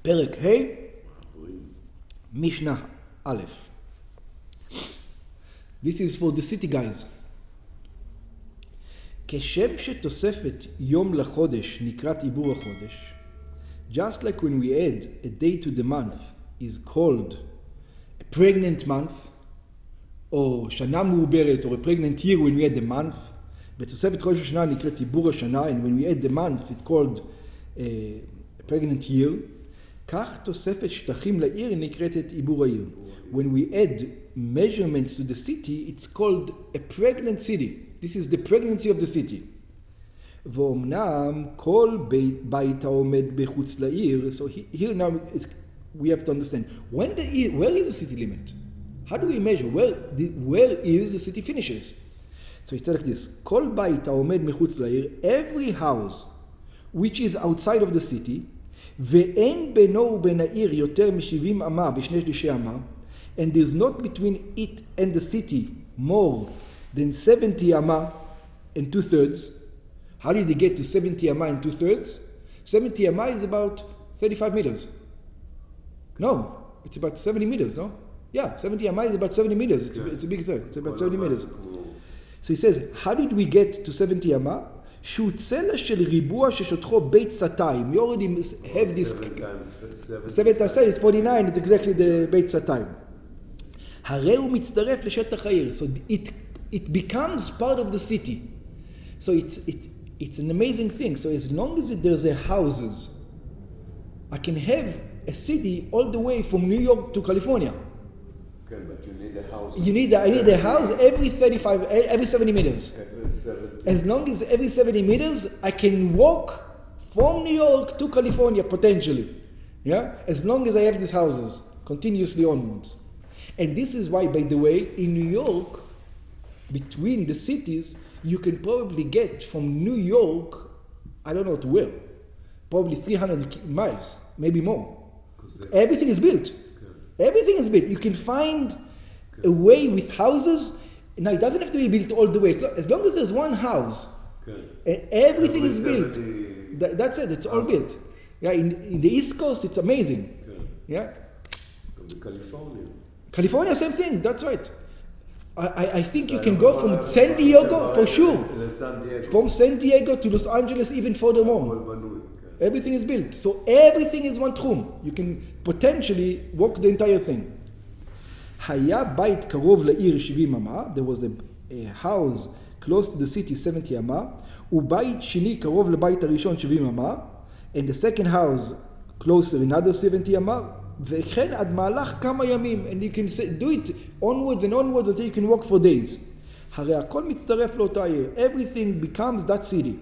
פרק ה' משנה א'. This is for the city guys. כשם שתוספת יום לחודש נקראת עיבור החודש, just like when we add a day to the month is called a pregnant month, או שנה מעוברת, or a pregnant year when we add the month, ותוספת חודש השנה נקראת עיבור השנה, and when we add the month it's called a pregnant year, כך תוספת שטחים לעיר נקראת את עיבור העיר. When we add measurements to the city, it's called a pregnant city. This is the pregnancy of the city. ואומנם כל בית העומד בחוץ לעיר, so here now we have to understand, where is the city limit? How do we measure? Where is the city finishes? So it's like this, כל בית העומד מחוץ לעיר, every house which is outside of the city, ואין בינו ובין העיר יותר מ-70 אמה ושני שלישי אמה, and there's not between it and the city more than 70 amma and 2/3. How did they get to 70 amma and 2/3? 70 amma is about 35 meters. No, it's about 70 meters, no? Yeah, 70 amma is about 70 meters. It's a big thing. It's about 70 meters. So he says, how did we get to 70 amma? שהוא צלע של ריבוע ששטחו בית סתיים. You already have this. 7 times 10 is 49, it's exactly the בית סתיים. הרי הוא מצטרף לשטח העיר. So it becomes part of the city. So it's an amazing thing. So as long as there's a houses, I can have a city all the way from New York to California. Okay, but you need a house. I need a house every 70 meters. Every 70. As long as every 70 meters, I can walk from New York to California potentially. Yeah? As long as I have these houses continuously onwards. And this is why, by the way, in New York, between the cities, you can probably get from New York, I don't know to where, probably 300 miles, maybe more. Everything is built. Okay. Everything is built. You can find a way with houses. Now, it doesn't have to be built all the way. As long as there's one house, and everything is built. That's it. It's all built. Yeah, in the East Coast, it's amazing. Yeah. California, same thing. That's right. I think you can go from San Diego, for sure. From San Diego to Los Angeles, even furthermore. Everything is built. So everything is one tchum. You can potentially walk the entire thing. היה בית קרוב לעיר 70 אמה. There was a house close to the city 70 אמה. ובית שני קרוב לבית הראשון 70 אמה. And the second house closer another 70 אמה. וכן עד מהלך כמה ימים. And you can do it onwards and onwards until you can walk for days. הרי הכל מצטרף לאותה עיר. Everything becomes that city.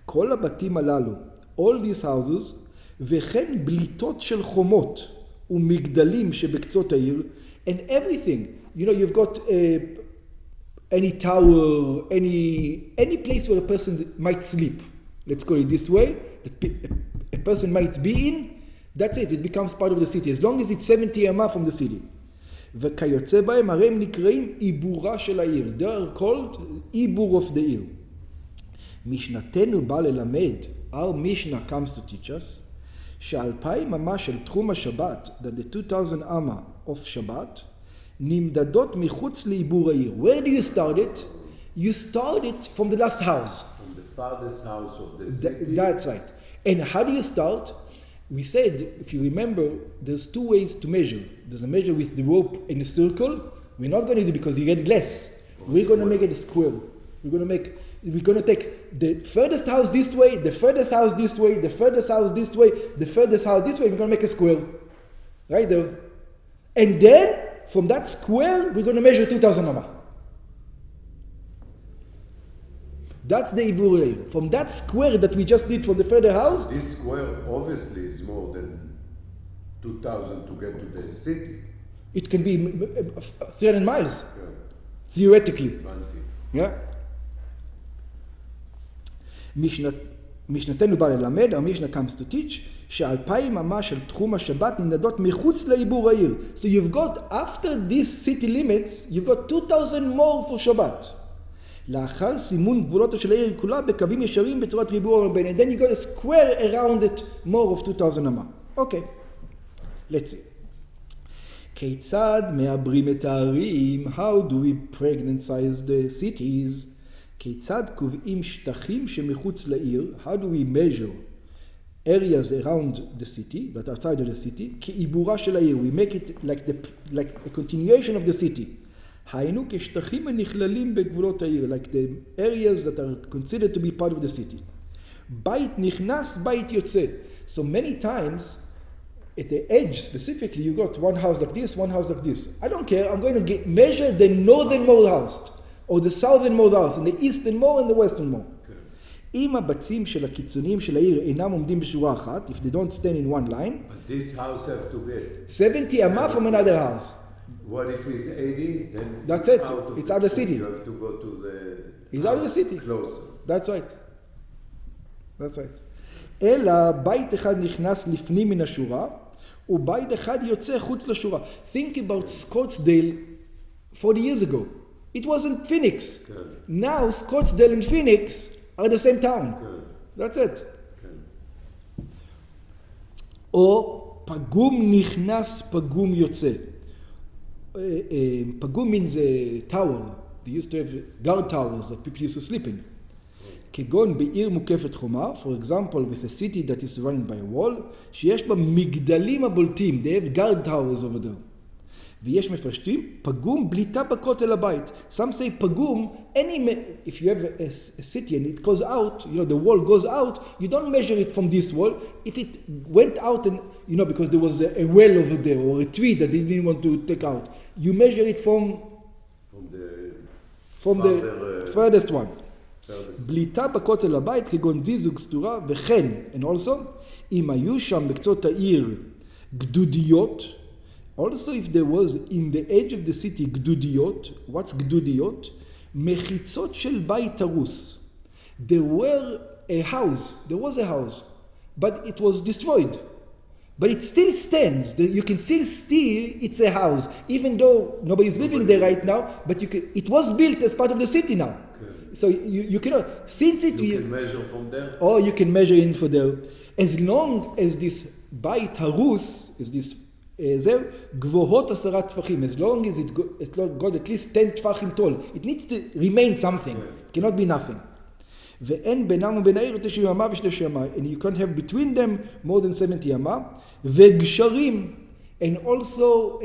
כל הבתים הללו, all these houses, וכן בליטות של חומות ומגדלים שבקצות העיר, and everything. You know, you've got any tower, any place where a person might sleep. Let's call it this way. That a person might be in. That's it. It becomes part of the city. As long as it's 70 אמה from the city. וכיוצא בהם, הרי הם נקראים עיבורה של העיר. They are called עיבור of the עיר. משנתנו בא ללמד, our Mishnah comes to teach us, ש2,000 אמה של תחום השבת, that the 2,000 אמה of Shabbat, נמדדות מחוץ לעיבור העיר. Where do you start it? You start it from the last house. From the farthest house of the city. That's right. And how do you start? We said, if you remember, there's two ways to measure. There's a measure with the rope in a circle. We're not going to do it because you get less. We're going to make it a square. We're going to take the furthest house this way, the furthest house this way, the furthest house this way, the furthest house this way. We're going to make a square. Right there. And then, from that square, we're going to measure 2,000 amma. That's the Ibur. From that square that we just did from the further house. This square obviously is more than 2,000 to get to the city. It can be 300 miles, theoretically. 20. Yeah. משנתנו בא ללמד, our Mishnah comes to teach, ש2,000 אמה של תחום השבת נמדדות מחוץ לעיבור העיר. So you've got, after these city limits, you've got 2,000 more for Shabbat. לאחר סימון גבולותו של העיר כולה בקווים ישרים בצורת ריבוע ובין. And then you got a square around it more of 2,000 אמה. Okay, let's see. כיצד מעברים את הערים? How do we pregnantize the cities? כיצד קובעים שטחים שמחוץ לעיר? How do we measure areas around the city, that outside of the city? כעיבורה של העיר. We make it like a continuation of the city. היינו כשטחים הנכללים בגבולות העיר, like the areas that are considered to be part of the city. בית נכנס, בית יוצא. So many times, at the edge specifically, you got one house like this, one house like this. I don't care, I'm going to measure the northernmost house, or the southernmost house, and the easternmost and the westernmost. אם הבצים של הקיצוניים של העיר אינם עומדים בשורה אחת, if they don't stand in one line, but this house has to get 70 amah from another house. What if it's 80? Then that's it. Out it's out of the city. You have to go to the He's out of the city. Closer. That's right. That's right. אלא בית אחד נכנס לפנים מן השורה, ובית אחד יוצא חוץ לשורה. Think about Scottsdale 40 years ago. It wasn't Phoenix. Okay. Now Scottsdale and Phoenix are the same town. Okay. That's it. Okay. או פגום נכנס, פגום יוצא. פגום means a tower. They used to have guard towers that people used to sleep in. כגון בעיר מוקפת חומה, for example, with a city that is surrounded by a wall, שיש בה מגדלים הבולטים, they have guard towers over there. ויש מפרשתים, פגום בליטה בכותל הבית. Some say פגום, if you have a city and it goes out, the wall goes out, you don't measure it from this wall. If it went out and, because there was a well over there or a tree that they didn't want to take out, you measure it from the furthest one. בליטה בכותל הבית כגון זיזוג סתורה וכן, and also, אם היו שם בקצות העיר גדודיות, also if there was in the edge of the city גדודיות, what's גדודיות? מחיצות של בית הרוס. There was a house, but it was destroyed. But it still stands. You can still see it's a house, even though nobody's living there right now, but it was built as part of the city now. So you cannot, since it... You can measure from there? Or you can measure in for there. As long as this bait harus, is this, גבוהות 10 טפחים, as long as it got at least 10 טפחים tall, it needs to remain something. It cannot be nothing. ואין בינם ובין העיר 90 אמה ו3 אמה, and you can't have between them more than 70 אמה, וגשרים, and also,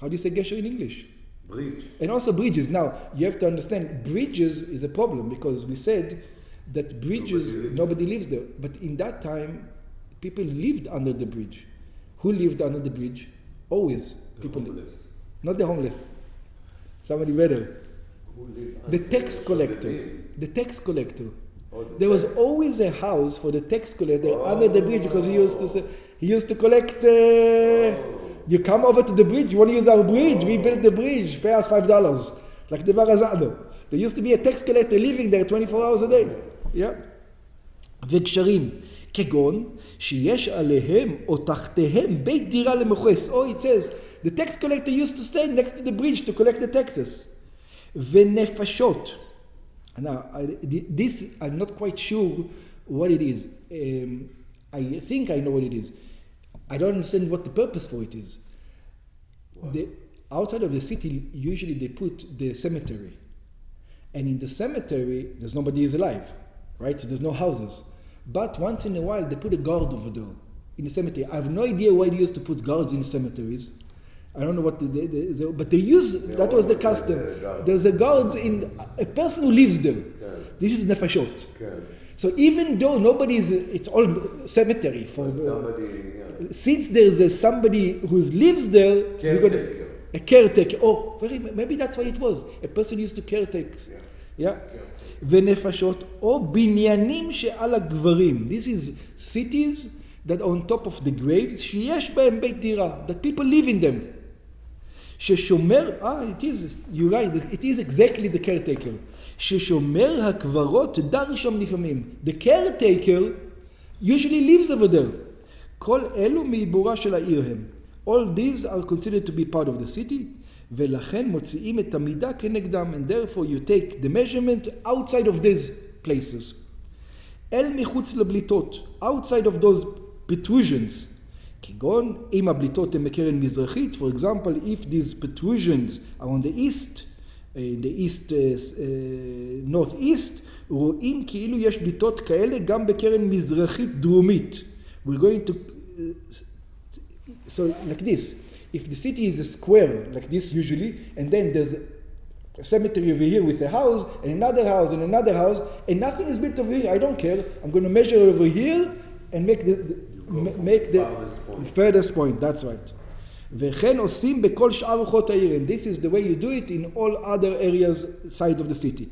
how do you say gesher in English? Bridge. And also bridges. Now, you have to understand, bridges is a problem because we said that bridges, nobody lives there. But in that time, people lived under the bridge. Who lived under the bridge? Always. The homeless. Not the homeless. Somebody better. Who lived the tax collector. The tax collector. There was always a house for the tax collector under the bridge because he used to collect... You come over to the bridge, you want to use our bridge, we built the bridge, pay us $5. Like the Barazado. There used to be a tax collector living there 24 hours a day. Yeah. וגשרים, כגון, שיש עליהם או תחתיהם בית דירה למוכס. Oh, it says, the tax collector used to stand next to the bridge to collect the taxes. ונפשות. Now, this, I'm not quite sure what it is. I think I know what it is. I don't understand what the purpose for it is. Outside of the city, usually they put the cemetery. And in the cemetery, there's nobody is alive, right? So there's no houses. But once in a while, they put a guard over there in the cemetery. I have no idea why they used to put guards in cemeteries. I don't know what but they use, that was the custom. There's a guard in, a person who lives there. This is nefashot. So even though it's all cemetery for somebody, since there's somebody who lives there, caretaker. A caretaker. Oh, maybe that's what it was. A person used to caretake. Yeah. ונפשות או בניינים שעל הגברים. This is cities that are on top of the graves, שיש בהם בית דירה, that people live in them. ששומר, you're right, it is exactly the caretaker. ששומר הקברות דר שם לפעמים. The caretaker usually lives over there. כל אלו מעיבורה של העיר הם. All these are considered to be part of the city, ולכן מוציאים את המידה כנגדם, and therefore you take the measurement outside of these places. אל מחוץ לבליטות, outside of those protrusions. כגון, אם הבליטות הן מקרן מזרחית, for example, if these protrusions are on the east, northeast, רואים כאילו יש בליטות כאלה גם בקרן מזרחית דרומית. We're going to, so like this, if the city is a square, like this usually, and then there's a cemetery over here with a house, and another house, and another house, and nothing is built over here, I don't care, I'm going to measure over here, and make the furthest point, that's right. וכן עושים בכל שאר רוחות העיר, and this is the way you do it in all other areas, sides of the city.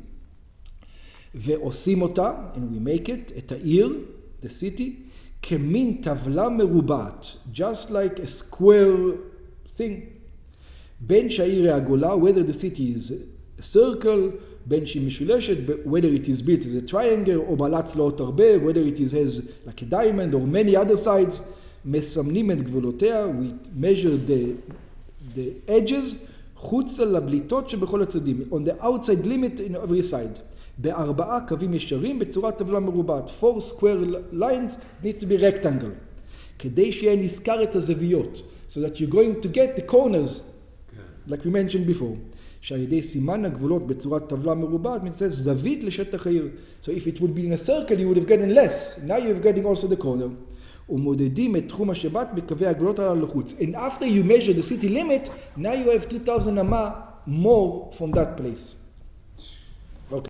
ועושים אותה, and we make it, את העיר, the city, כמין טבלה מרובעת, just like a square thing. בין שהעיר היא עגולה, whether the city is a circle, בין שהיא משולשת, whether it is built as a triangle, או בעלת צלעות הרבה, whether it is has like a diamond, or many other sides, מסמנים את גבולותיה, we measure the edges, חוצה לבליטות שבכל הצדדים, on the outside limit in every side. בארבעה קווים ישרים בצורת טבלה מרובעת. 4 square lines needs to be rectangle. כדי שיהיה נזכר את הזוויות. So that you're going to get the corners, like we mentioned before. שעל ידי סימן הגבולות בצורת טבלה מרובעת, מצא זווית לשטח העיר. So if it would be in a circle, you would have gotten less. Now you're getting also the corner. ומודדים את תחום השבת בקווי הגבולות הללו לחוץ. And after you measure the city limit, now you have 2,000 אמה more from that place.